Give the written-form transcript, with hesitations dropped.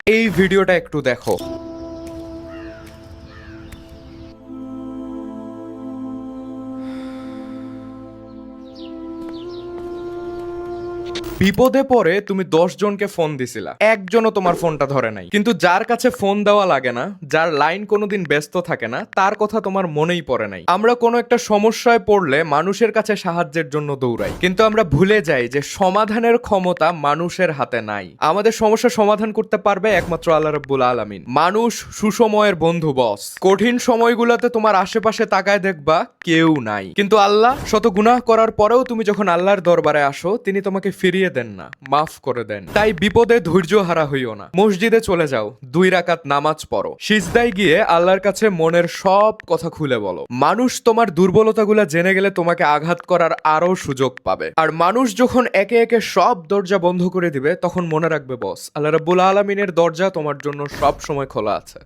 এই ভিডিওটা একটু দেখো। বিপদে পড়ে তুমি 10 জনকে ফোন দিছিলা, একজনও তোমার ফোনটা ধরে নাই। কিন্তু যার কাছে ফোন দেওয়া লাগে না, যার লাইন কোনোদিন ব্যস্ত থাকে না, তার কথা তোমার মনেই পড়ে নাই। আমরা কোনো একটা সমস্যায় পড়লে মানুষের কাছে সাহায্যের জন্য দৌড়াই, কিন্তু আমরা ভুলে যাই যে সমাধানের ক্ষমতা মানুষের হাতে নাই। আমাদের সমস্যা সমাধান করতে পারবে একমাত্র আল্লাহ রাব্বুল আলামিন। মানুষ সুসময়ের বন্ধু বস। কঠিন সময়গুলোতে তোমার আশেপাশে তাকায় দেখবা কেউ নাই, কিন্তু আল্লাহ শত গুনাহ করার পরেও তুমি যখন আল্লাহর দরবারে আসো, তিনি তোমাকে ফিরিয়ে দেন না, মাফ করে দেন। তাই বিপদে ধৈর্য হারা হইও না। মসজিদে চলে যাও, 2 রাকাত নামাজ পড়ো, সিজদায় গিয়ে আল্লাহর কাছে মনের সব কথা খুলে বলো। মানুষ তোমার দুর্বলতাগুলো জেনে গেলে তোমাকে আঘাত করার আরো সুযোগ পাবে। আর মানুষ যখন একে একে সব দরজা বন্ধ করে দিবে, তখন মনে রাখবে বস, আল্লাহ রাব্বুল আলামিনের দরজা তোমার জন্য সব সময় খোলা আছে।